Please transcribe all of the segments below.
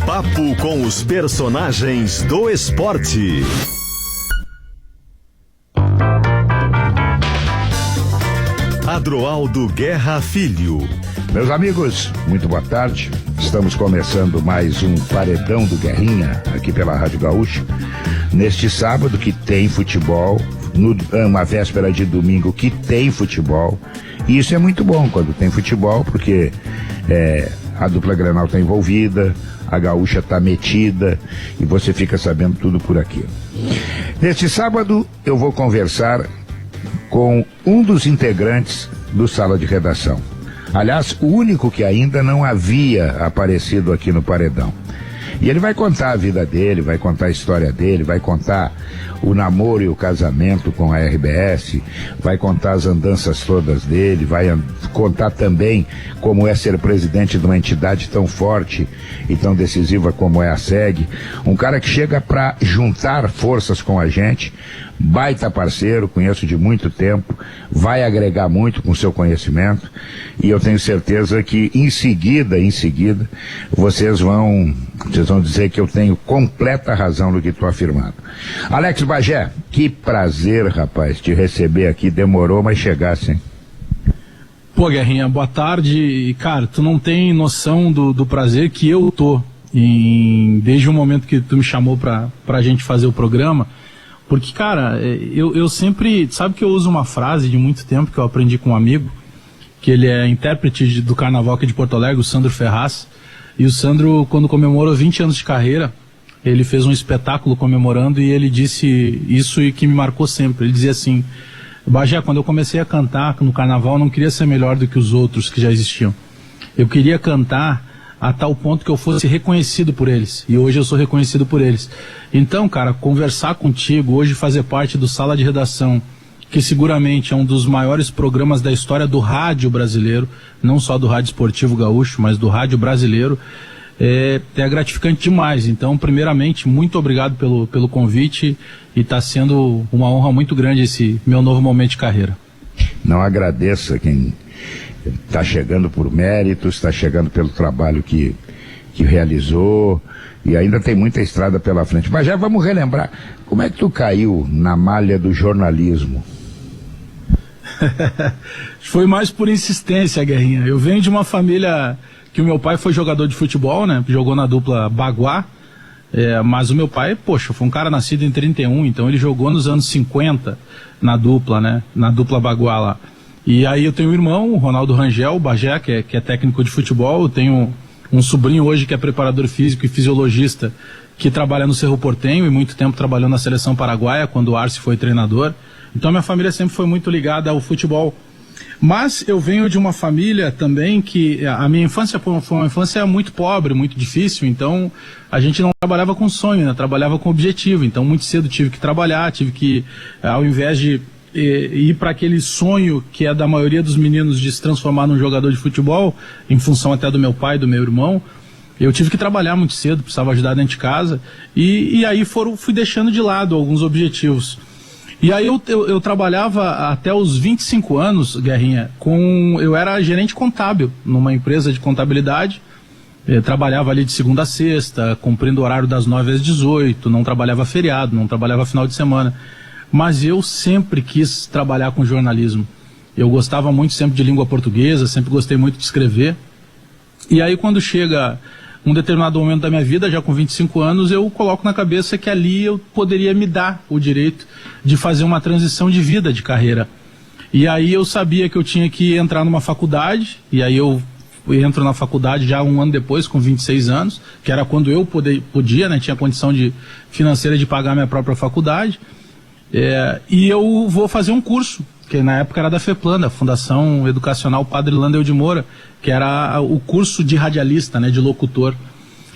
Papo com os personagens do esporte. Adroaldo Guerra Filho. Meus amigos, muito boa tarde. Estamos começando mais um Paredão do Guerrinha aqui pela Rádio Gaúcha. Neste sábado que tem futebol, uma véspera de domingo que tem futebol. E isso é muito bom quando tem futebol, porque a dupla Grenal está envolvida, a Gaúcha está metida e você fica sabendo tudo por aqui. Neste sábado eu vou conversar com um dos integrantes do Sala de Redação. Aliás, o único que ainda não havia aparecido aqui no Paredão. E ele vai contar a vida dele, vai contar a história dele, vai contar o namoro e o casamento com a RBS, vai contar as andanças todas dele, vai contar também como é ser presidente de uma entidade tão forte e tão decisiva como é a SEG. Um cara que chega para juntar forças com a gente, baita parceiro, conheço de muito tempo, vai agregar muito com o seu conhecimento e eu tenho certeza que em seguida, vocês vão dizer que eu tenho completa razão no que estou afirmando. Alex Bagé, que prazer, rapaz, te receber aqui, demorou, mas chegasse, hein? Pô, Guerrinha, boa tarde. E, cara, tu não tem noção do prazer que eu tô desde o momento que tu me chamou pra gente fazer o programa. Porque, cara, eu sempre... Sabe que eu uso uma frase de muito tempo que eu aprendi com um amigo, que ele é intérprete do Carnaval aqui de Porto Alegre, o Sandro Ferraz. E o Sandro, quando comemorou 20 anos de carreira, ele fez um espetáculo comemorando e ele disse isso e que me marcou sempre. Ele dizia assim: Bagé, quando eu comecei a cantar no Carnaval, eu não queria ser melhor do que os outros que já existiam. Eu queria cantar a tal ponto que eu fosse reconhecido por eles. E hoje eu sou reconhecido por eles. Então, cara, conversar contigo, hoje fazer parte do Sala de Redação, que seguramente é um dos maiores programas da história do rádio brasileiro, não só do rádio esportivo gaúcho, mas do rádio brasileiro, é gratificante demais. Então, primeiramente, muito obrigado pelo convite e está sendo uma honra muito grande esse meu novo momento de carreira. Não agradeça quem está chegando por méritos, está chegando pelo trabalho que realizou e ainda tem muita estrada pela frente. Mas já vamos relembrar, como é que tu caiu na malha do jornalismo? Foi mais por insistência, Guerrinha. Eu venho de uma família que o meu pai foi jogador de futebol, né? Jogou na dupla Baguá, mas o meu pai, poxa, foi um cara nascido em 31, então ele jogou nos anos 50 na dupla, né? Na dupla Baguá lá. E aí eu tenho um irmão, o Ronaldo Rangel, o Bagé, que é técnico de futebol. Eu tenho um sobrinho hoje que é preparador físico e fisiologista, que trabalha no Cerro Porteño e muito tempo trabalhou na seleção paraguaia, quando o Arce foi treinador. Então minha família sempre foi muito ligada ao futebol. Mas eu venho de uma família também que a minha infância foi uma infância muito pobre, muito difícil. Então a gente não trabalhava com sonho, né? Trabalhava com objetivo. Então muito cedo tive que trabalhar, tive que, ao invés de ir para aquele sonho que é da maioria dos meninos de se transformar num jogador de futebol, em função até do meu pai e do meu irmão, eu tive que trabalhar muito cedo, precisava ajudar dentro de casa, e aí fui deixando de lado alguns objetivos. E aí eu trabalhava até os 25 anos, Guerrinha, eu era gerente contábil numa empresa de contabilidade. Eu trabalhava ali de segunda a sexta, cumprindo o horário das 9 às 18, não trabalhava feriado, não trabalhava final de semana. Mas eu sempre quis trabalhar com jornalismo. Eu gostava muito sempre de língua portuguesa, sempre gostei muito de escrever. E aí quando chega um determinado momento da minha vida, já com 25 anos, eu coloco na cabeça que ali eu poderia me dar o direito de fazer uma transição de vida, de carreira. E aí eu sabia que eu tinha que entrar numa faculdade, e aí eu entro na faculdade já um ano depois, com 26 anos, que era quando eu podia, né, tinha condição financeira de pagar minha própria faculdade. E eu vou fazer um curso, que na época era da FEPLAN, da Fundação Educacional Padre Landel de Moura, que era o curso de radialista, né, de locutor.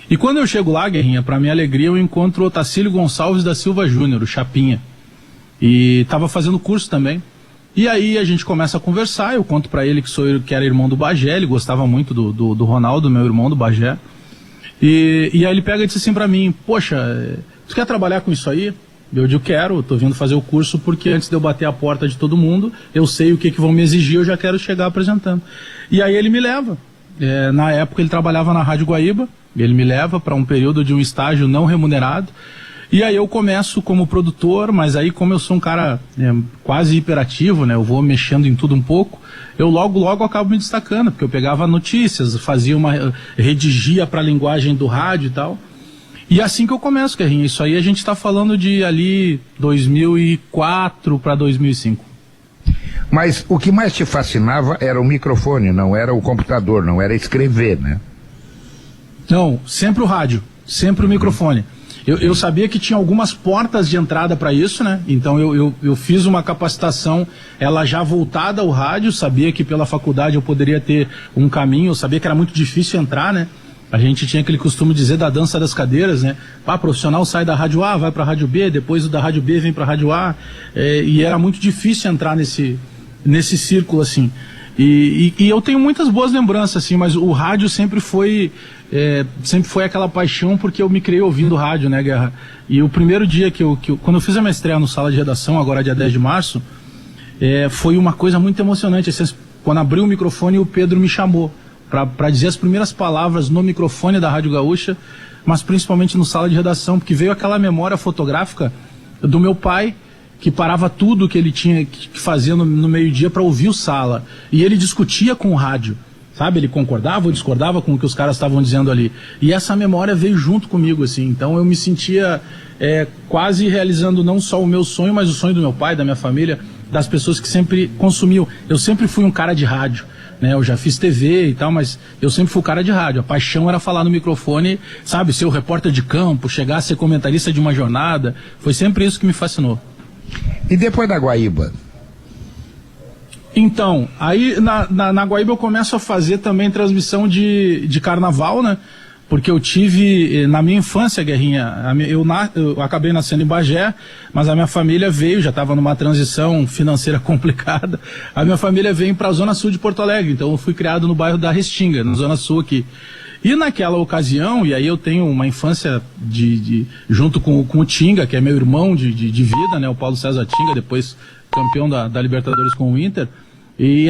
E quando eu chego lá, Guerrinha, para minha alegria, eu encontro o Otacílio Gonçalves da Silva Júnior, o Chapinha. E estava fazendo curso também. E aí a gente começa a conversar, eu conto para ele que era irmão do Bagé, ele gostava muito do Ronaldo, meu irmão, do Bagé. E aí ele pega e diz assim para mim: poxa, tu quer trabalhar com isso aí? Eu digo: quero, tô vindo fazer o curso porque antes de eu bater a porta de todo mundo, eu sei o que vão me exigir, eu já quero chegar apresentando. E aí ele me leva. Na época ele trabalhava na Rádio Guaíba, Ele me leva para um período de um estágio não remunerado. E aí eu começo como produtor, mas aí como eu sou um cara quase hiperativo, né? Eu vou mexendo em tudo um pouco, eu logo acabo me destacando, porque eu pegava notícias, redigia para a linguagem do rádio e tal. E é assim que eu começo, Guerrinha. Isso aí a gente está falando de ali 2004 para 2005. Mas o que mais te fascinava era o microfone, não era o computador, não era escrever, né? Não, sempre o rádio, sempre o microfone. Eu sabia que tinha algumas portas de entrada para isso, né? Então eu fiz uma capacitação, ela já voltada ao rádio, sabia que pela faculdade eu poderia ter um caminho, eu sabia que era muito difícil entrar, né? A gente tinha aquele costume de dizer da dança das cadeiras, né? Profissional sai da rádio A, vai para a rádio B, depois da rádio B vem para a rádio A, e era muito difícil entrar nesse círculo, assim. E eu tenho muitas boas lembranças, assim, mas o rádio sempre foi aquela paixão, porque eu me criei ouvindo rádio, né, Guerra? E o primeiro dia quando eu fiz a minha estreia no Sala de Redação, agora dia 10 de março, foi uma coisa muito emocionante, assim, quando abriu o microfone o Pedro me chamou para dizer as primeiras palavras no microfone da Rádio Gaúcha, mas principalmente no Sala de Redação, porque veio aquela memória fotográfica do meu pai, que parava tudo que ele tinha que fazer no meio-dia para ouvir o Sala. E ele discutia com o rádio, sabe? Ele concordava ou discordava com o que os caras estavam dizendo ali. E essa memória veio junto comigo, assim. Então eu me sentia quase realizando não só o meu sonho, mas o sonho do meu pai, da minha família, das pessoas que sempre consumiam. Eu sempre fui um cara de rádio, né? Eu já fiz TV e tal, mas eu sempre fui um cara de rádio. A paixão era falar no microfone, sabe? Ser o repórter de campo, chegar a ser comentarista de uma jornada. Foi sempre isso que me fascinou. E depois da Guaíba? Então, aí na Guaíba eu começo a fazer também transmissão de carnaval, né? Porque eu tive, na minha infância, Guerrinha, eu acabei nascendo em Bagé, mas a minha família veio, já estava numa transição financeira complicada, a minha família veio para a Zona Sul de Porto Alegre, então eu fui criado no bairro da Restinga, na Zona Sul aqui. E naquela ocasião, e aí eu tenho uma infância junto com o Tinga, que é meu irmão de vida, né? O Paulo César Tinga, depois campeão da Libertadores com o Inter. E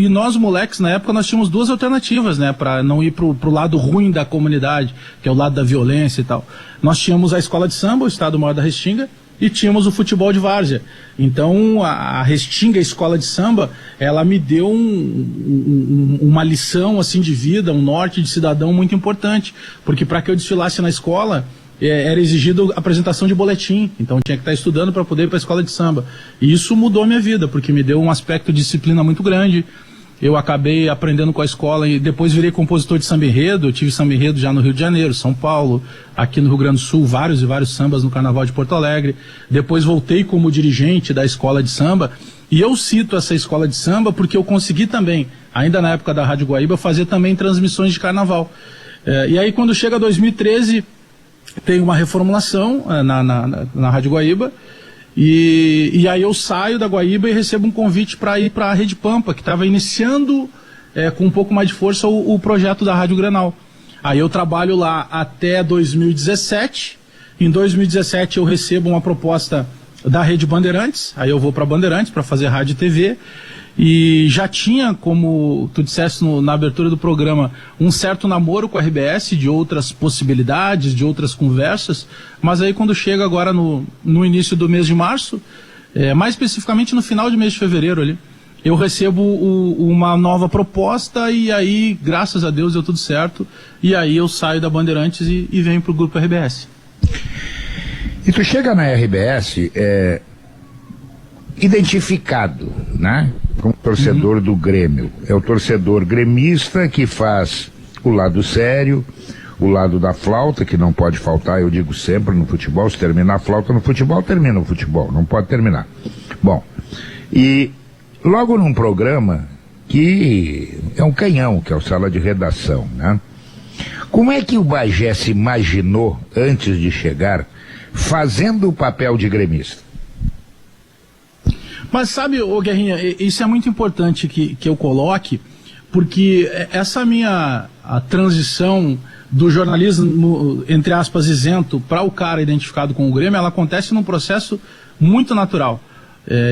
nós, moleques, na época, nós tínhamos duas alternativas, né? Para não ir pro lado ruim da comunidade, que é o lado da violência e tal. Nós tínhamos a escola de samba, o Estado Maior da Restinga, e tínhamos o futebol de várzea. Então a Restinga, a escola de samba, ela me deu uma lição assim de vida, um norte de cidadão muito importante, porque para que eu desfilasse na escola era exigido apresentação de boletim, então eu tinha que estar estudando para poder ir para a escola de samba. E isso mudou a minha vida, porque me deu um aspecto de disciplina muito grande. Eu acabei aprendendo com a escola e depois virei compositor de samba enredo. Eu tive samba enredo já no Rio de Janeiro, São Paulo, aqui no Rio Grande do Sul, vários e vários sambas no Carnaval de Porto Alegre. Depois voltei como dirigente da escola de samba. E eu cito essa escola de samba porque eu consegui também, ainda na época da Rádio Guaíba, fazer também transmissões de carnaval. E aí quando chega 2013, tem uma reformulação na Rádio Guaíba. E aí eu saio da Guaíba e recebo um convite para ir para a Rede Pampa, que estava iniciando com um pouco mais de força o projeto da Rádio Grenal. Aí eu trabalho lá até 2017. Em 2017 eu recebo uma proposta da Rede Bandeirantes. Aí eu vou para Bandeirantes para fazer rádio e TV. E já tinha, como tu disseste na abertura do programa, um certo namoro com a RBS, de outras possibilidades, de outras conversas, mas aí quando chega agora no início do mês de março, mais especificamente no final de mês de fevereiro ali, eu recebo uma nova proposta e aí, graças a Deus, deu tudo certo, e aí eu saio da Bandeirantes e venho pro Grupo RBS. E tu chega na RBS identificado, né? Como torcedor do Grêmio. É o torcedor gremista que faz o lado sério, o lado da flauta, que não pode faltar, eu digo sempre no futebol, se terminar a flauta no futebol, termina o futebol, não pode terminar. Bom, e logo num programa que é um canhão, que é o Sala de Redação, né? Como é que o Bagé se imaginou, antes de chegar, fazendo o papel de gremista? Mas sabe, Guerrinha, isso é muito importante que eu coloque, porque essa a transição do jornalismo, entre aspas, isento, para o cara identificado com o Grêmio, ela acontece num processo muito natural.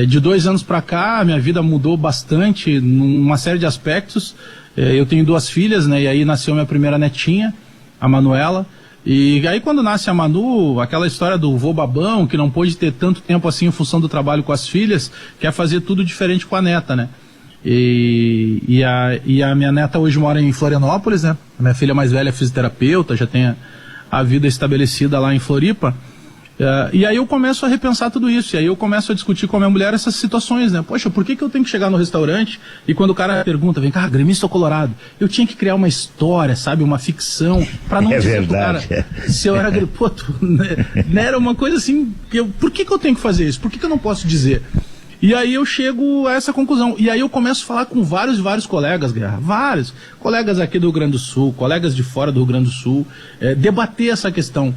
De 2 anos para cá, a minha vida mudou bastante, numa série de aspectos. Eu tenho 2 filhas, né, e aí nasceu minha primeira netinha. a Manuela. E aí quando nasce a Manu, aquela história do vô babão, que não pôde ter tanto tempo assim em função do trabalho com as filhas, quer fazer tudo diferente com a neta, né? E a minha neta hoje mora em Florianópolis, né? A minha filha mais velha é fisioterapeuta, já tem a vida estabelecida lá em Floripa. E aí eu começo a repensar tudo isso, e aí eu começo a discutir com a minha mulher essas situações, né? Poxa, por que eu tenho que chegar no restaurante e quando o cara pergunta, vem cá, gremista ou colorado? Eu tinha que criar uma história, sabe? Uma ficção, pra não dizer pro cara se eu era pô, né? Era uma coisa assim, por que eu tenho que fazer isso? Por que eu não posso dizer? E aí eu chego a essa conclusão. E aí eu começo a falar com vários colegas, Guerra. Vários. Colegas aqui do Rio Grande do Sul, colegas de fora do Rio Grande do Sul, debater essa questão.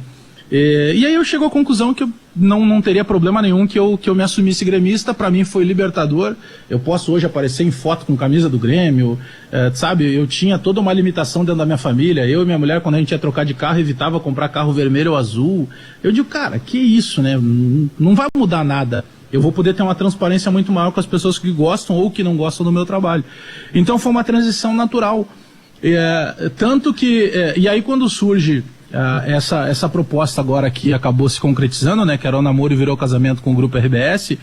E aí eu chego à conclusão que eu não teria problema nenhum que eu me assumisse gremista. Para mim foi libertador. Eu posso hoje aparecer em foto com camisa do Grêmio, sabe? Eu tinha toda uma limitação dentro da minha família. Eu e minha mulher, quando a gente ia trocar de carro, evitava comprar carro vermelho ou azul. Eu digo, cara, que isso, né? Não vai mudar nada. Eu vou poder ter uma transparência muito maior com as pessoas que gostam ou que não gostam do meu trabalho. Então foi uma transição natural. Tanto que... e aí quando surge... essa proposta agora que acabou se concretizando, né, que era o namoro e virou casamento com o Grupo RBS,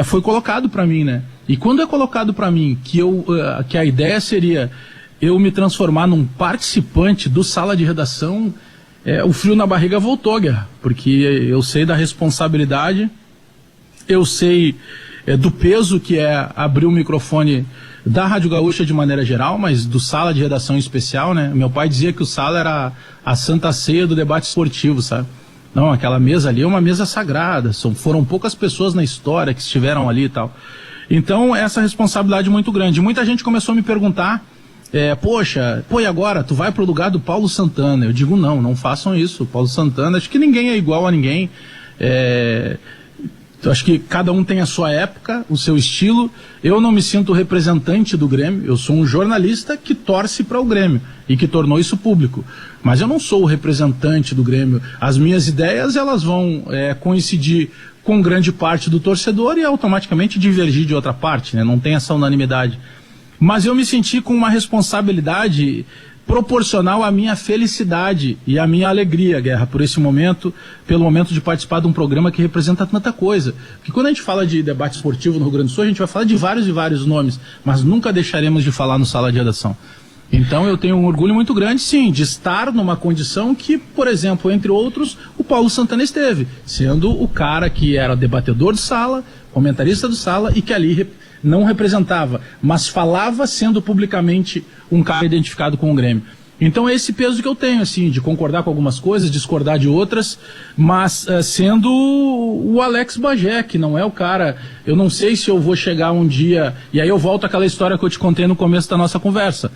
foi colocado para mim, né? E quando é colocado para mim que a ideia seria eu me transformar num participante do Sala de Redação, o frio na barriga voltou, Guerra, porque eu sei da responsabilidade, eu sei do peso que é abrir o microfone da Rádio Gaúcha de maneira geral, mas do Sala de Redação em especial, né? Meu pai dizia que o Sala era a santa ceia do debate esportivo, sabe? Não, aquela mesa ali é uma mesa sagrada, foram poucas pessoas na história que estiveram ali e tal. Então, essa responsabilidade é muito grande. Muita gente começou a me perguntar, poxa, e agora, tu vai pro lugar do Paulo Santana? Eu digo, não façam isso. Paulo Santana, acho que ninguém é igual a ninguém. Eu acho que cada um tem a sua época, o seu estilo. Eu não me sinto representante do Grêmio, eu sou um jornalista que torce para o Grêmio e que tornou isso público. Mas eu não sou o representante do Grêmio. As minhas ideias, elas vão coincidir com grande parte do torcedor e automaticamente divergir de outra parte, né? Não tem essa unanimidade. Mas eu me senti com uma responsabilidade proporcional à minha felicidade e à minha alegria, Guerra, por esse momento, pelo momento de participar de um programa que representa tanta coisa. Porque quando a gente fala de debate esportivo no Rio Grande do Sul, a gente vai falar de vários e vários nomes, mas nunca deixaremos de falar no Sala de Redação. Então eu tenho um orgulho muito grande, sim, de estar numa condição que, por exemplo, entre outros, o Paulo Santana esteve, sendo o cara que era debatedor de sala, comentarista do Sala e que ali não representava, mas falava sendo publicamente um cara identificado com o Grêmio. Então é esse peso que eu tenho, assim, de concordar com algumas coisas, discordar de outras, mas sendo o Alex Bagé, que não é o cara, eu não sei se eu vou chegar um dia, e aí eu volto àquela história que eu te contei no começo da nossa conversa,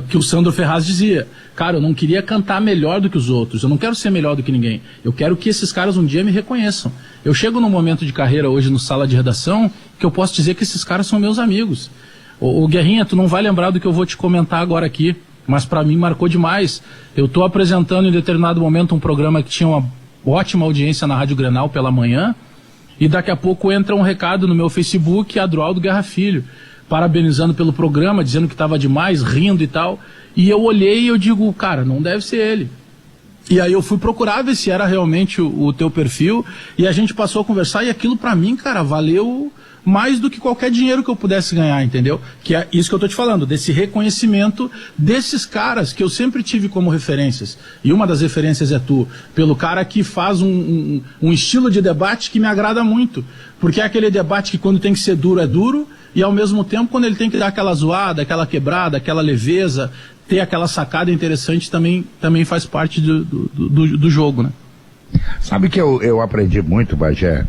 que o Sandro Ferraz dizia, cara, eu não queria cantar melhor do que os outros, eu não quero ser melhor do que ninguém, eu quero que esses caras um dia me reconheçam. Eu chego num momento de carreira hoje no Sala de Redação que eu posso dizer que esses caras são meus amigos. Ô Guerrinha, tu não vai lembrar do que eu vou te comentar agora aqui, mas para mim marcou demais. Eu estou apresentando em determinado momento um programa que tinha uma ótima audiência na Rádio Grenal pela manhã, e daqui a pouco entra um recado no meu Facebook, Adroaldo Guerra Filho, parabenizando pelo programa, dizendo que estava demais, rindo e tal, e eu olhei e eu digo, cara, não deve ser ele. E aí eu fui procurar ver se era realmente o teu perfil, e a gente passou a conversar, e aquilo pra mim, cara, valeu mais do que qualquer dinheiro que eu pudesse ganhar, entendeu? Que é isso que eu tô te falando, desse reconhecimento desses caras que eu sempre tive como referências. E uma das referências é tu, pelo cara que faz um estilo de debate que me agrada muito. Porque é aquele debate que quando tem que ser duro é duro, e ao mesmo tempo quando ele tem que dar aquela zoada, aquela quebrada, aquela leveza, ter aquela sacada interessante também faz parte do jogo, né? Sabe que eu aprendi muito, Bagé,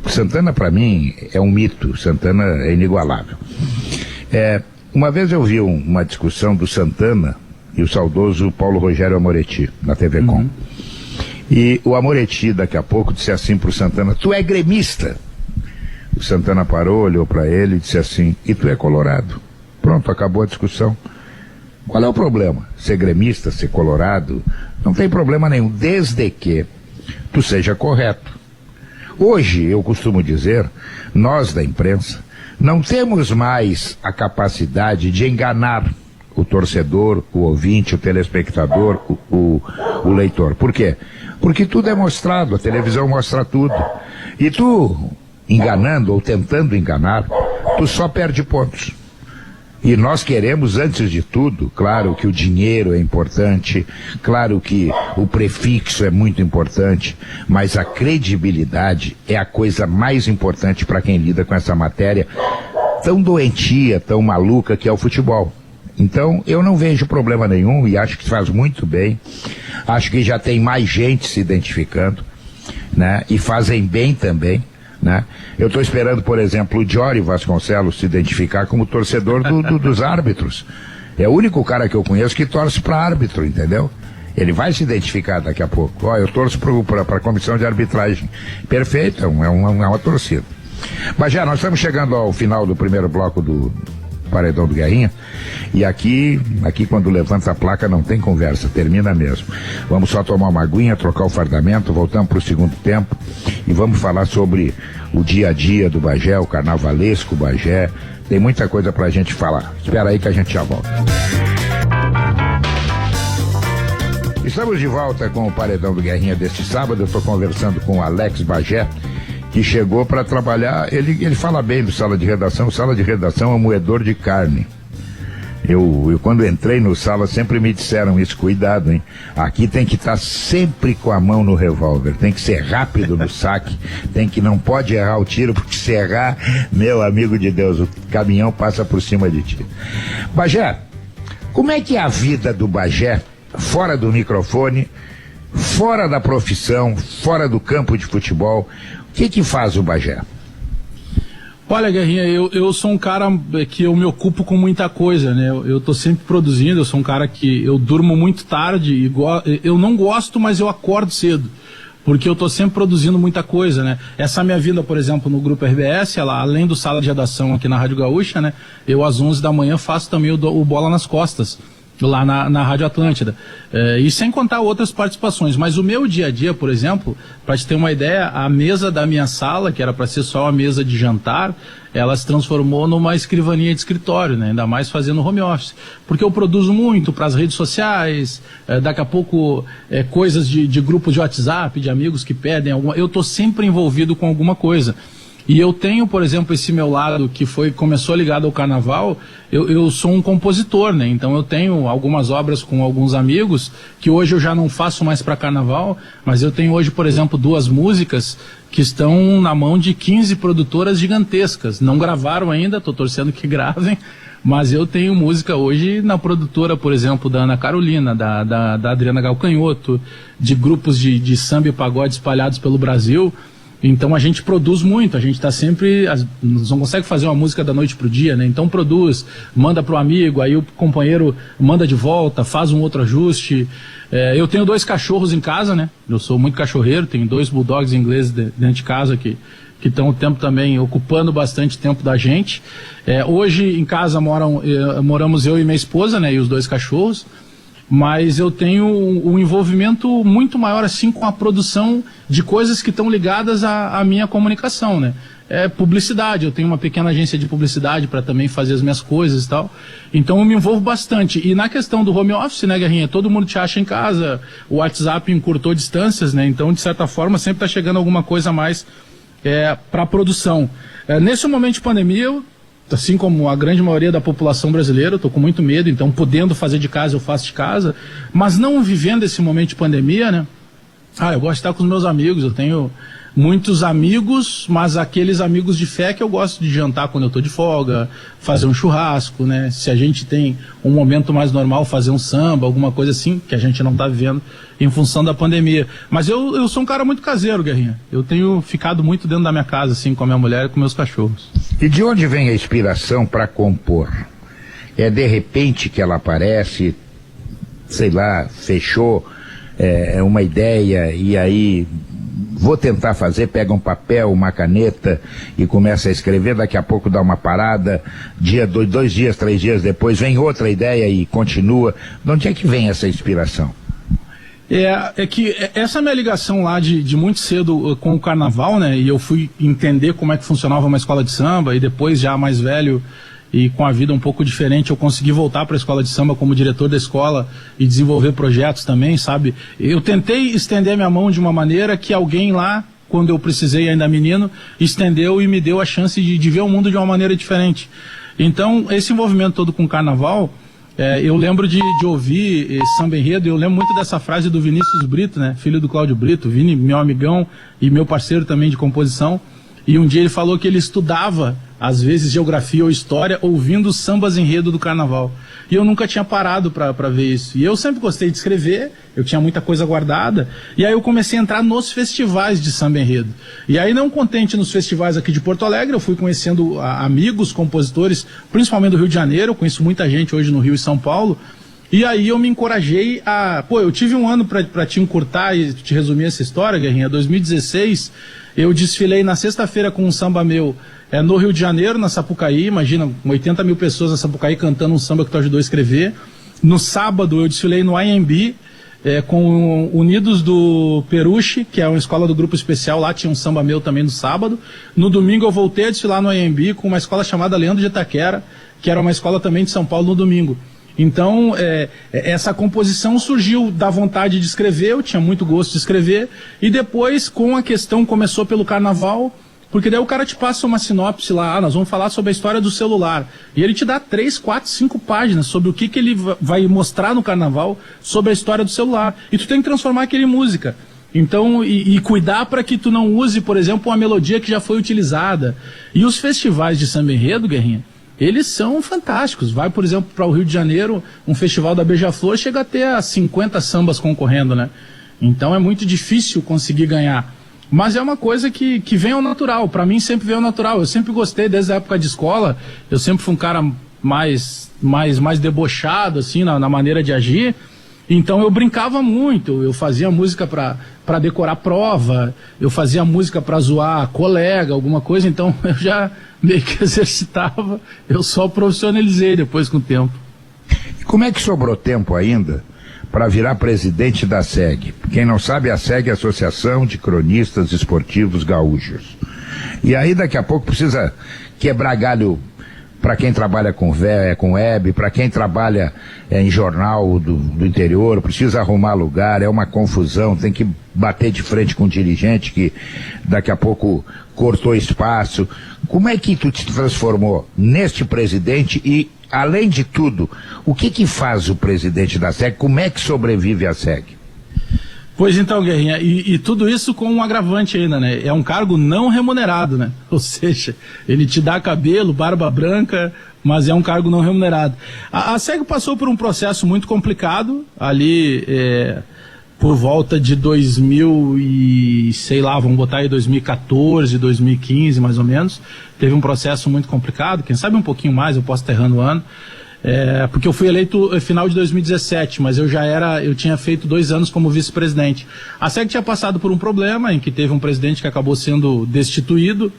Santana para mim é um mito, Santana é inigualável. Uma vez eu vi uma discussão do Santana e o saudoso Paulo Rogério Amoretti na TV Com. E o Amoretti daqui a pouco disse assim pro Santana, tu é gremista? O Santana parou, olhou para ele e disse assim, e tu é colorado? Pronto, acabou a discussão. Qual é o problema? Ser gremista, ser colorado, não tem problema nenhum, desde que tu seja correto. Hoje, eu costumo dizer, nós da imprensa, não temos mais a capacidade de enganar o torcedor, o ouvinte, o telespectador, o leitor. Por quê? Porque tudo é mostrado, a televisão mostra tudo. E tu, enganando ou tentando enganar, tu só perde pontos. E nós queremos, antes de tudo, claro que o dinheiro é importante, claro que o prefixo é muito importante, mas a credibilidade é a coisa mais importante para quem lida com essa matéria tão doentia, tão maluca que é o futebol. Então, eu não vejo problema nenhum e acho que faz muito bem. Acho que já tem mais gente se identificando, né? E fazem bem também, né? Eu estou esperando, por exemplo, o Jory Vasconcelos se identificar como torcedor dos árbitros. É o único cara que eu conheço que torce para árbitro, entendeu? Ele vai se identificar daqui a pouco. Ó, eu torço para a comissão de arbitragem. Perfeito, é uma torcida. Mas já nós estamos chegando ao final do primeiro bloco do Paredão do Guerrinha, e aqui quando levanta a placa não tem conversa, termina mesmo. Vamos só tomar uma aguinha, trocar o fardamento, voltamos para o segundo tempo e vamos falar sobre o dia a dia do Bagé, o carnavalesco Bagé. Tem muita coisa pra gente falar. Espera aí que a gente já volta. Estamos de volta com o Paredão do Guerrinha deste sábado. Eu estou conversando com o Alex Bagé, que chegou para trabalhar. Ele fala bem do Sala de Redação. O Sala de Redação é um moedor de carne. Eu quando entrei no Sala sempre me disseram isso, cuidado, hein? Aqui tem que estar sempre com a mão no revólver, tem que ser rápido no saque, não pode errar o tiro, porque se errar, meu amigo de Deus, o caminhão passa por cima de ti. Bagé, como é que é a vida do Bagé, fora do microfone, fora da profissão, fora do campo de futebol? O que faz o Bagé? Olha, Guerrinha, eu sou um cara que eu me ocupo com muita coisa, né? Eu tô sempre produzindo, eu sou um cara que eu durmo muito tarde, eu não gosto, mas eu acordo cedo, porque eu tô sempre produzindo muita coisa, né? Essa minha vinda, por exemplo, no Grupo RBS, além do Sala de Redação aqui na Rádio Gaúcha, né? Eu às 11 da manhã faço também o Bola nas Costas, lá na Rádio Atlântida, e sem contar outras participações. Mas o meu dia a dia, por exemplo, para te ter uma ideia, a mesa da minha sala, que era para ser só uma mesa de jantar, ela se transformou numa escrivaninha de escritório, né? Ainda mais fazendo home office, porque eu produzo muito para as redes sociais, daqui a pouco coisas de grupos de WhatsApp, de amigos que pedem alguma, eu estou sempre envolvido com alguma coisa. E eu tenho, por exemplo, esse meu lado que começou ligado ao carnaval, eu sou um compositor, né? Então eu tenho algumas obras com alguns amigos, que hoje eu já não faço mais para carnaval, mas eu tenho hoje, por exemplo, 2 músicas que estão na mão de 15 produtoras gigantescas. Não gravaram ainda, estou torcendo que gravem, mas eu tenho música hoje na produtora, por exemplo, da Ana Carolina, da Adriana Galcanhoto, de grupos de samba e pagode espalhados pelo Brasil. Então a gente produz muito, a gente está sempre, não consegue fazer uma música da noite pro dia, né? Então produz, manda pro amigo, aí o companheiro manda de volta, faz um outro ajuste. Eu tenho 2 cachorros em casa, né? Eu sou muito cachorreiro, tenho 2 bulldogs ingleses dentro de casa que estão o tempo também ocupando bastante tempo da gente. Hoje em casa moramos eu e minha esposa, né? E os 2 cachorros. Mas eu tenho um envolvimento muito maior assim com a produção de coisas que estão ligadas à minha comunicação, né? Publicidade, eu tenho uma pequena agência de publicidade para também fazer as minhas coisas e tal, então eu me envolvo bastante. E na questão do home office, né, Guerrinha, todo mundo te acha em casa, o WhatsApp encurtou distâncias, né? Então de certa forma sempre está chegando alguma coisa a mais para a produção. Nesse momento de pandemia, assim como a grande maioria da população brasileira, eu estou com muito medo, então podendo fazer de casa, eu faço de casa, mas não vivendo esse momento de pandemia, né? Eu gosto de estar com os meus amigos, eu tenho muitos amigos, mas aqueles amigos de fé que eu gosto de jantar quando eu estou de folga, fazer um churrasco, né? Se a gente tem um momento mais normal, fazer um samba, alguma coisa assim, que a gente não está vivendo em função da pandemia. Mas eu sou um cara muito caseiro, Guerrinha. Eu tenho ficado muito dentro da minha casa, assim, com a minha mulher e com meus cachorros. E de onde vem a inspiração para compor? É de repente que ela aparece, sei lá, fechou uma ideia e aí vou tentar fazer, pega um papel, uma caneta e começa a escrever, daqui a pouco dá uma parada, 2 dias, 3 dias depois vem outra ideia e continua. De onde é que vem essa inspiração? É que essa minha ligação lá de muito cedo com o carnaval, né, e eu fui entender como é que funcionava uma escola de samba, e depois já mais velho e com a vida um pouco diferente, eu consegui voltar para a escola de samba como diretor da escola e desenvolver projetos também, sabe? Eu tentei estender minha mão de uma maneira que alguém lá, quando eu precisei ainda menino, estendeu e me deu a chance de ver o mundo de uma maneira diferente. Então, esse envolvimento todo com o carnaval, eu lembro de ouvir samba enredo, eu lembro muito dessa frase do Vinícius Brito, né? Filho do Cláudio Brito, Vini, meu amigão e meu parceiro também de composição. E um dia ele falou que ele estudava, às vezes, geografia ou história, ouvindo os sambas enredo do carnaval. E eu nunca tinha parado para ver isso. E eu sempre gostei de escrever, eu tinha muita coisa guardada, e aí eu comecei a entrar nos festivais de samba enredo. E aí, não contente nos festivais aqui de Porto Alegre, eu fui conhecendo amigos, compositores, principalmente do Rio de Janeiro, eu conheço muita gente hoje no Rio e São Paulo, e aí eu me encorajei a... Pô, eu tive um ano para te encurtar e te resumir essa história, Guerrinha. 2016, eu desfilei na sexta-feira com um samba meu no Rio de Janeiro, na Sapucaí, imagina, 80 mil pessoas na Sapucaí cantando um samba que tu ajudou a escrever. No sábado eu desfilei no IMB, com Unidos do Peruche, que é uma escola do Grupo Especial, lá tinha um samba meu também no sábado. No domingo eu voltei a desfilar no IMB com uma escola chamada Leandro de Itaquera, que era uma escola também de São Paulo no domingo. Então, essa composição surgiu da vontade de escrever, eu tinha muito gosto de escrever, e depois, com a questão, começou pelo carnaval, porque daí o cara te passa uma sinopse lá, nós vamos falar sobre a história do celular, e ele te dá 3, 4, 5 páginas sobre o que ele vai mostrar no carnaval sobre a história do celular, e tu tem que transformar aquilo em música. Então, e cuidar para que tu não use, por exemplo, uma melodia que já foi utilizada. E os festivais de samba enredo, Guerrinha, eles são fantásticos. Vai, por exemplo, para o Rio de Janeiro, um festival da Beija-Flor chega a ter 50 sambas concorrendo, né? Então é muito difícil conseguir ganhar. Mas é uma coisa que vem ao natural. Para mim sempre veio ao natural. Eu sempre gostei, desde a época de escola, eu sempre fui um cara mais debochado, assim, na maneira de agir. Então eu brincava muito, eu fazia música para decorar prova, eu fazia música para zoar colega, alguma coisa, então eu já meio que exercitava, eu só profissionalizei depois com o tempo. E como é que sobrou tempo ainda para virar presidente da SEG? Quem não sabe, a SEG é a Associação de Cronistas Esportivos Gaúchos. E aí daqui a pouco precisa quebrar galho para quem trabalha com web, para quem trabalha em jornal do interior, precisa arrumar lugar, é uma confusão, tem que bater de frente com o dirigente que daqui a pouco cortou espaço. Como é que tu te transformou neste presidente e, além de tudo, o que faz o presidente da SEG? Como é que sobrevive a SEG? Pois então, Guerrinha, e tudo isso com um agravante ainda, né? É um cargo não remunerado, né? Ou seja, ele te dá cabelo, barba branca, mas é um cargo não remunerado. A SEG passou por um processo muito complicado, ali por volta de 2000 e, sei lá, vamos botar aí 2014, 2015 mais ou menos. Teve um processo muito complicado, quem sabe um pouquinho mais, eu posso estar errando o ano. Porque eu fui eleito no final de 2017, mas eu tinha feito 2 anos como vice-presidente. A SEG tinha passado por um problema em que teve um presidente que acabou sendo destituído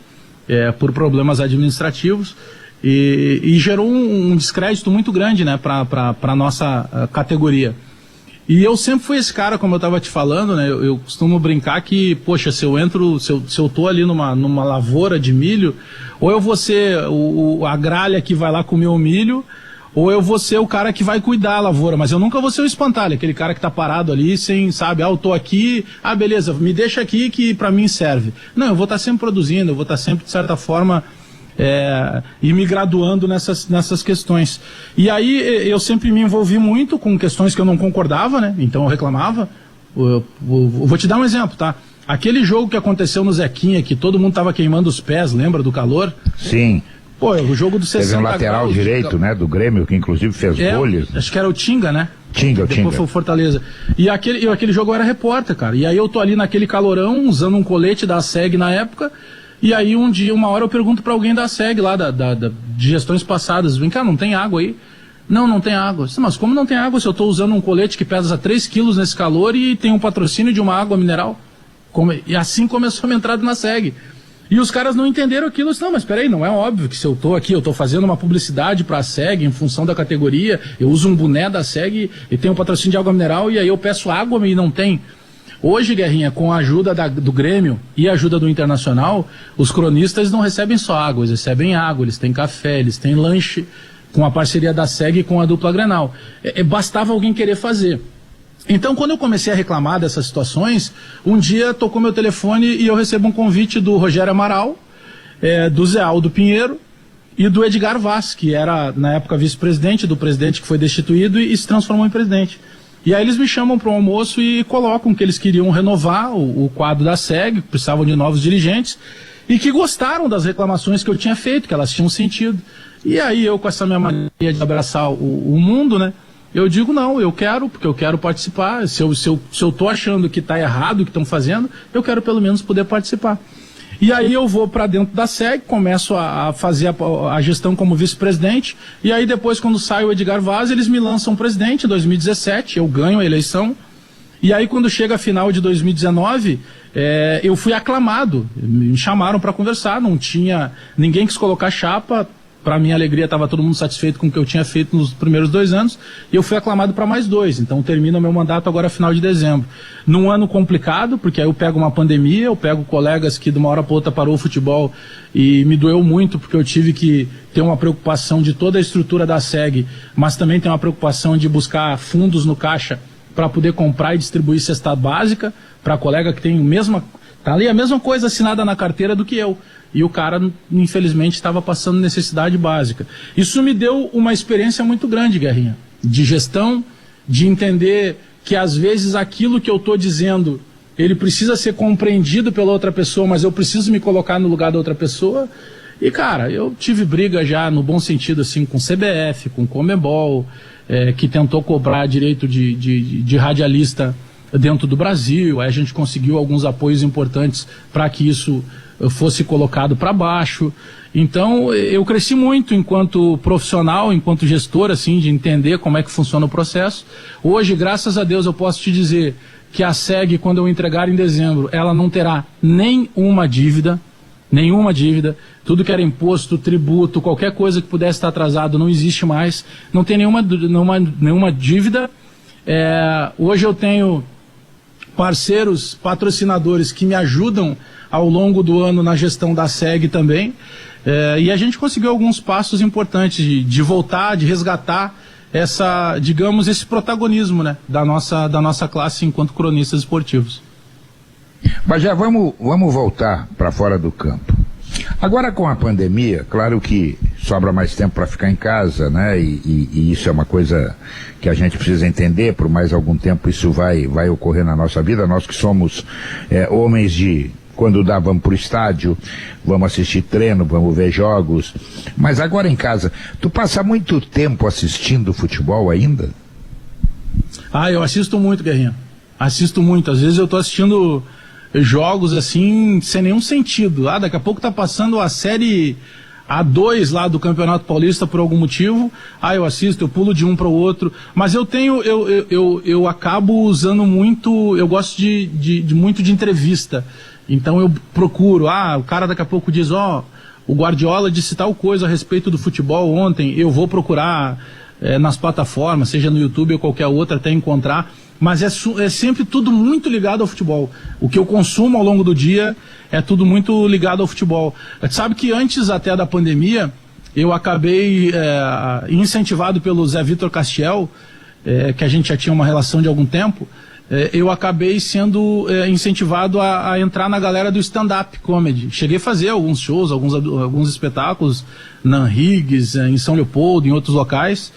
por problemas administrativos e gerou um descrédito muito grande, né, para a nossa categoria. E eu sempre fui esse cara, como eu estava te falando, né, eu costumo brincar que, poxa, se eu tô ali numa lavoura de milho, ou eu vou ser a gralha que vai lá comer o milho, ou eu vou ser o cara que vai cuidar da lavoura, mas eu nunca vou ser o espantalho, aquele cara que tá parado ali sem, sabe, eu tô aqui, beleza, me deixa aqui que pra mim serve. Não, eu vou estar sempre produzindo, eu vou estar sempre, de certa forma, e me graduando nessas questões. E aí eu sempre me envolvi muito com questões que eu não concordava, né, então eu reclamava. Eu vou te dar um exemplo, tá? Aquele jogo que aconteceu no Zequinha, que todo mundo tava queimando os pés, lembra do calor? Sim. Pô, o jogo do 60 Teve um lateral graus, direito, né, do Grêmio, que inclusive fez bolhas. Acho que era o Tinga, né? Tinga. Depois foi o Fortaleza. E aquele jogo eu era repórter, cara. E aí eu tô ali naquele calorão, usando um colete da SEG na época, e aí uma hora eu pergunto pra alguém da SEG lá, de gestões passadas, vem cá, não tem água aí? Não tem água. Mas como não tem água se eu tô usando um colete que pesa 3 quilos nesse calor e tem um patrocínio de uma água mineral? E assim começou a minha entrada na SEG. E os caras não entenderam aquilo. Eu disse, não, mas peraí, não é óbvio que se eu tô aqui, eu tô fazendo uma publicidade pra SEG em função da categoria, eu uso um boné da SEG e tenho um patrocínio de água mineral e aí eu peço água e não tem. Hoje, Guerrinha, com a ajuda do Grêmio e a ajuda do Internacional, os cronistas não recebem só água, eles recebem água, eles têm café, eles têm lanche, com a parceria da SEG e com a dupla Grenal. Bastava alguém querer fazer. Então, quando eu comecei a reclamar dessas situações, um dia tocou meu telefone e eu recebo um convite do Rogério Amaral, do Zé Aldo Pinheiro e do Edgar Vaz, que era, na época, vice-presidente do presidente que foi destituído e se transformou em presidente. E aí eles me chamam para um almoço e colocam que eles queriam renovar o quadro da SEG, precisavam de novos dirigentes, e que gostaram das reclamações que eu tinha feito, que elas tinham sentido. E aí eu, com essa minha mania de abraçar o mundo, né, eu digo, não, eu quero, porque eu quero participar. Se eu tô achando que está errado o que estão fazendo, eu quero pelo menos poder participar. E aí eu vou para dentro da SEG, começo a fazer a gestão como vice-presidente, e aí depois, quando sai o Edgar Vaz, eles me lançam presidente em 2017, eu ganho a eleição, e aí quando chega a final de 2019, eu fui aclamado, me chamaram para conversar, não tinha, ninguém quis colocar chapa. Para minha alegria, estava todo mundo satisfeito com o que eu tinha feito nos primeiros 2 anos, e eu fui aclamado para mais 2, então termina o meu mandato agora final de dezembro. Num ano complicado, porque aí eu pego uma pandemia, eu pego colegas que de uma hora para outra parou o futebol, e me doeu muito, porque eu tive que ter uma preocupação de toda a estrutura da SEG, mas também tem uma preocupação de buscar fundos no caixa para poder comprar e distribuir cesta básica para colega que tem tá ali a mesma coisa assinada na carteira do que eu. E o cara, infelizmente, estava passando necessidade básica. Isso me deu uma experiência muito grande, Guerrinha, de gestão, de entender que às vezes aquilo que eu estou dizendo, ele precisa ser compreendido pela outra pessoa, mas eu preciso me colocar no lugar da outra pessoa. E, cara, eu tive briga já, no bom sentido, assim, com CBF, com Conmebol, que tentou cobrar direito de radialista dentro do Brasil. Aí a gente conseguiu alguns apoios importantes para que isso fosse colocado para baixo. Então eu cresci muito enquanto profissional, enquanto gestor, assim, de entender como é que funciona o processo. Hoje, graças a Deus, eu posso te dizer que a SEG, quando eu entregar em dezembro, ela não terá nenhuma dívida. Tudo que era imposto, tributo, qualquer coisa que pudesse estar atrasado não existe mais, não tem nenhuma dívida. Hoje eu tenho parceiros, patrocinadores que me ajudam ao longo do ano na gestão da SEG também, e a gente conseguiu alguns passos importantes de voltar, de resgatar esse protagonismo, né, da nossa classe enquanto cronistas esportivos. Mas já vamos voltar para fora do campo. Agora, com a pandemia, claro que sobra mais tempo para ficar em casa, né? E isso é uma coisa que a gente precisa entender. Por mais algum tempo isso vai ocorrer na nossa vida. Nós que somos homens quando vamos pro estádio, vamos assistir treino, vamos ver jogos. Mas agora em casa, tu passa muito tempo assistindo futebol ainda? Eu assisto muito, Guerrinha. Assisto muito. Às vezes eu tô assistindo jogos assim, sem nenhum sentido. Daqui a pouco tá passando a série A2 lá do Campeonato Paulista por algum motivo. Eu assisto, eu pulo de um para o outro. Mas eu acabo usando muito, eu gosto muito de entrevista. Então eu procuro, o cara daqui a pouco diz, o Guardiola disse tal coisa a respeito do futebol ontem, eu vou procurar nas plataformas, seja no YouTube ou qualquer outra, até encontrar. Mas é sempre tudo muito ligado ao futebol. O que eu consumo ao longo do dia é tudo muito ligado ao futebol. Sabe que antes até da pandemia, eu acabei incentivado pelo Zé Vitor Castiel, que a gente já tinha uma relação de algum tempo, eu acabei sendo incentivado a entrar na galera do stand-up comedy. Cheguei a fazer alguns shows, alguns espetáculos na Higgs, em São Leopoldo, em outros locais.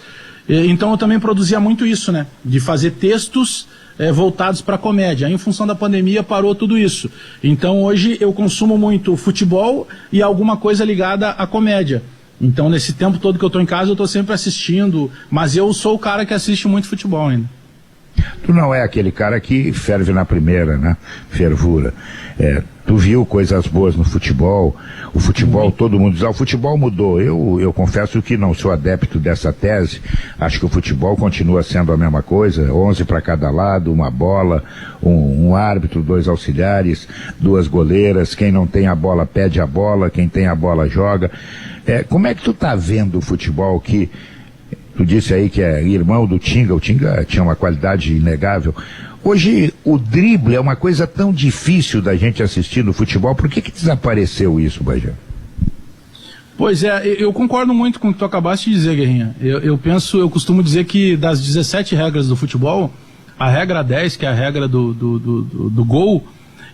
Então eu também produzia muito isso, né? De fazer textos voltados para comédia. Aí, em função da pandemia, parou tudo isso. Então hoje eu consumo muito futebol e alguma coisa ligada à comédia. Então nesse tempo todo que eu estou em casa, eu estou sempre assistindo, mas eu sou o cara que assiste muito futebol ainda. Tu não é aquele cara que ferve na primeira, né? Fervura. Tu viu coisas boas no futebol. O futebol, todo mundo diz, o futebol mudou. Eu confesso que não sou adepto dessa tese. Acho que o futebol continua sendo a mesma coisa. 11 para cada lado, uma bola, um árbitro, 2 auxiliares, 2 goleiras. Quem não tem a bola pede a bola, quem tem a bola joga. Como é que tu tá vendo o futebol que... Tu disse aí que é irmão do Tinga, o Tinga tinha uma qualidade inegável. Hoje o drible é uma coisa tão difícil da gente assistir no futebol. Por que desapareceu isso, Bagé? Pois é, eu concordo muito com o que tu acabaste de dizer, Guerrinha. Eu costumo dizer que das 17 regras do futebol, a regra 10, que é a regra do gol,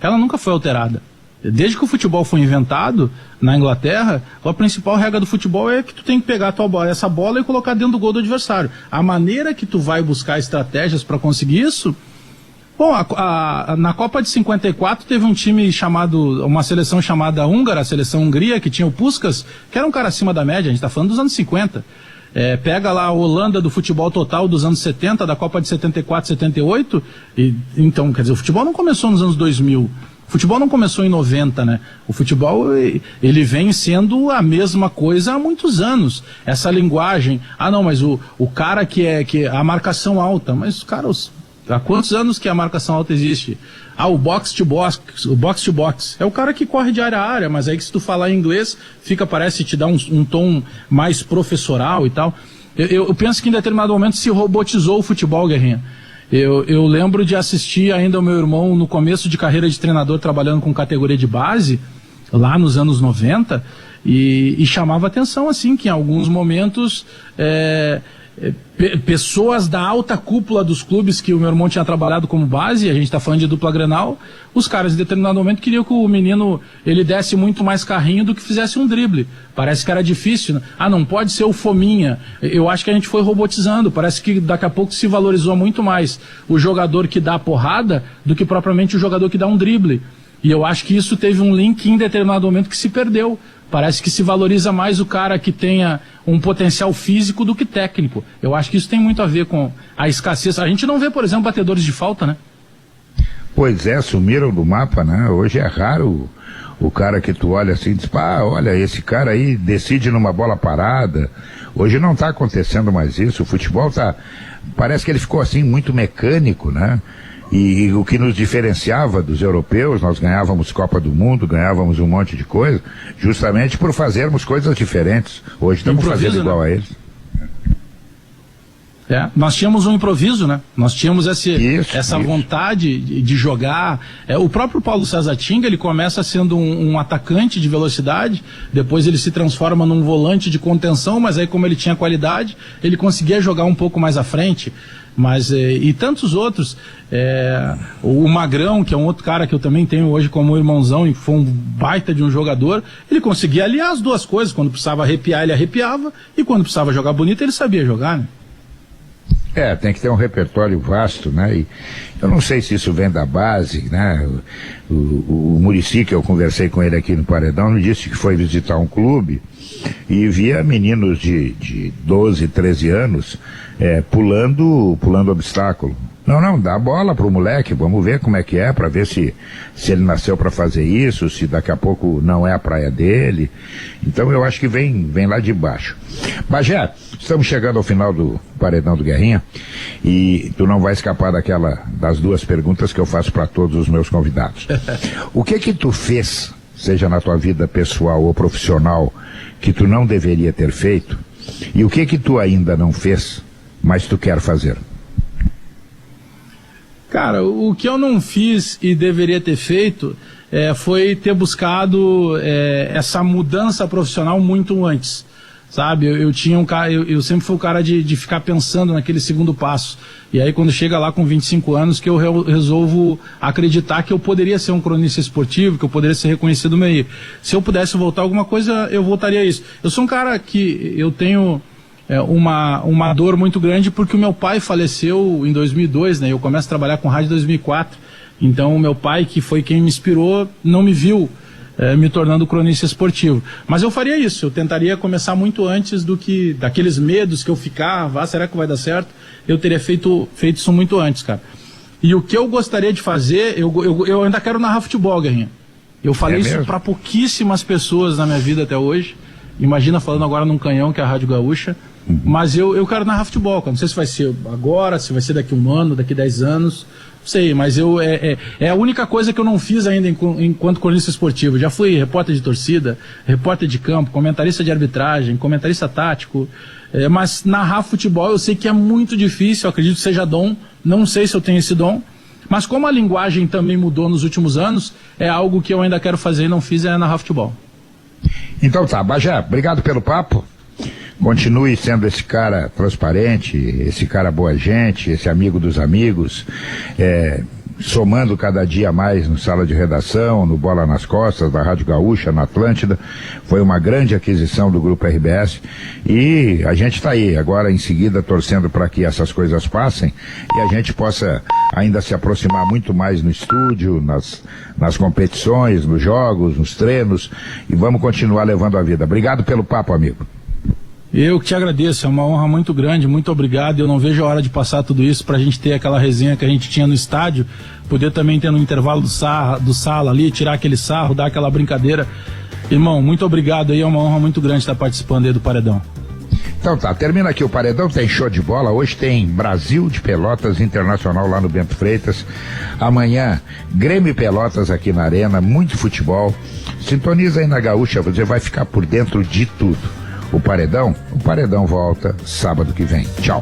ela nunca foi alterada. Desde que o futebol foi inventado na Inglaterra, a principal regra do futebol é que tu tem que pegar essa bola e colocar dentro do gol do adversário. A maneira que tu vai buscar estratégias para conseguir isso... Bom, na Copa de 54 teve uma seleção chamada húngara, a seleção Hungria, que tinha o Puskás, que era um cara acima da média, a gente está falando dos anos 50. Pega lá a Holanda do futebol total dos anos 70, da Copa de 74, 78, então, quer dizer, o futebol não começou nos anos 2000. O futebol não começou em 90, né? O futebol, ele vem sendo a mesma coisa há muitos anos. Essa linguagem, não, mas o cara que a marcação alta, mas, cara, há quantos anos que a marcação alta existe? O box to box. É o cara que corre de área a área, mas aí que se tu falar em inglês, parece te dá um tom mais professoral e tal. Eu penso que em determinado momento se robotizou o futebol, Guerrinha. Eu lembro de assistir ainda o meu irmão no começo de carreira de treinador trabalhando com categoria de base, lá nos anos 90, e chamava atenção, assim, que em alguns momentos... pessoas da alta cúpula dos clubes que o meu irmão tinha trabalhado como base, a gente está falando de dupla Grenal, os caras em determinado momento queriam que o menino ele desse muito mais carrinho do que fizesse um drible. Parece que era difícil, né? Não pode ser o fominha. Eu acho que a gente foi robotizando, parece que daqui a pouco se valorizou muito mais o jogador que dá a porrada do que propriamente o jogador que dá um drible. E eu acho que isso teve um link em determinado momento que se perdeu. Parece que se valoriza mais o cara que tenha um potencial físico do que técnico. Eu acho que isso tem muito a ver com a escassez. A gente não vê, por exemplo, batedores de falta, né? Pois é, sumiram do mapa, né? Hoje é raro o cara que tu olha assim e diz, olha, esse cara aí decide numa bola parada. Hoje não está acontecendo mais isso. O futebol parece que ele ficou assim muito mecânico, né? E o que nos diferenciava dos europeus, nós ganhávamos Copa do Mundo, ganhávamos um monte de coisa, justamente por fazermos coisas diferentes. Hoje estamos fazendo igual, né, a eles. Nós tínhamos um improviso, né? Nós tínhamos essa vontade de jogar. O próprio Paulo César Tinga, ele começa sendo um atacante de velocidade, depois ele se transforma num volante de contenção, mas aí como ele tinha qualidade, ele conseguia jogar um pouco mais à frente. Mas, e tantos outros, o Magrão, que é um outro cara que eu também tenho hoje como irmãozão e foi um baita de um jogador, ele conseguia aliar as duas coisas. Quando precisava arrepiar, ele arrepiava, e quando precisava jogar bonito, ele sabia jogar, né? Tem que ter um repertório vasto, né? E eu não sei se isso vem da base, né? O Muricy, que eu conversei com ele aqui no Paredão, me disse que foi visitar um clube e via meninos de 12, 13 anos pulando obstáculo. Não, dá a bola pro moleque, vamos ver como é que é, para ver se ele nasceu para fazer isso, se daqui a pouco não é a praia dele. Então eu acho que vem lá de baixo. Bagé, estamos chegando ao final do Paredão do Guerrinha e tu não vai escapar das duas perguntas que eu faço para todos os meus convidados. O que tu fez, seja na tua vida pessoal ou profissional, que tu não deveria ter feito, e o que tu ainda não fez, mas tu quer fazer? Cara, o que eu não fiz e deveria ter feito foi ter buscado essa mudança profissional muito antes, sabe? Eu sempre fui o cara de ficar pensando naquele segundo passo. E aí quando chega lá com 25 anos que eu resolvo acreditar que eu poderia ser um cronista esportivo, que eu poderia ser reconhecido meio. Se eu pudesse voltar alguma coisa, eu voltaria a isso. Eu sou um cara que eu tenho... uma dor muito grande porque o meu pai faleceu em 2002, né? Eu começo a trabalhar com rádio em 2004. Então o meu pai, que foi quem me inspirou, não me viu me tornando cronista esportivo. Mas eu faria isso, eu tentaria começar muito antes daqueles medos que eu ficava, será que vai dar certo? Eu teria feito isso muito antes, cara. E o que eu gostaria de fazer, eu ainda quero narrar futebol, Guerrinha. Eu falei isso para pouquíssimas pessoas na minha vida até hoje. Imagina falando agora num canhão, que é a Rádio Gaúcha. Mas eu quero narrar futebol, cara. Não sei se vai ser agora, se vai ser daqui 1 ano, daqui 10 anos. Não sei, mas é a única coisa que eu não fiz ainda enquanto cronista esportivo. Já fui repórter de torcida, repórter de campo, comentarista de arbitragem, comentarista tático. Mas narrar futebol eu sei que é muito difícil, eu acredito que seja dom. Não sei se eu tenho esse dom, Mas como a linguagem também mudou nos últimos anos, é algo que eu ainda quero fazer e não fiz, é narrar futebol. Então tá, Bagé, obrigado pelo papo. Continue sendo esse cara transparente, esse cara boa gente, esse amigo dos amigos, somando cada dia mais no Sala de Redação, no Bola nas Costas, da Rádio Gaúcha, na Atlântida. Foi uma grande aquisição do Grupo RBS e a gente está aí agora em seguida torcendo para que essas coisas passem e a gente possa ainda se aproximar muito mais no estúdio, nas competições, nos jogos, nos treinos, e vamos continuar levando a vida. Obrigado pelo papo, amigo. Eu que te agradeço, é uma honra muito grande, muito obrigado. Eu não vejo a hora de passar tudo isso pra gente ter aquela resenha que a gente tinha no estádio, poder também ter no intervalo do sala ali, tirar aquele sarro, dar aquela brincadeira. Irmão, muito obrigado aí, é uma honra muito grande estar participando aí do Paredão. Então tá, termina aqui o Paredão, tem show de bola, hoje tem Brasil de Pelotas Internacional lá no Bento Freitas, amanhã Grêmio e Pelotas aqui na Arena, muito futebol, sintoniza aí na Gaúcha, você vai ficar por dentro de tudo. O Paredão volta sábado que vem. Tchau.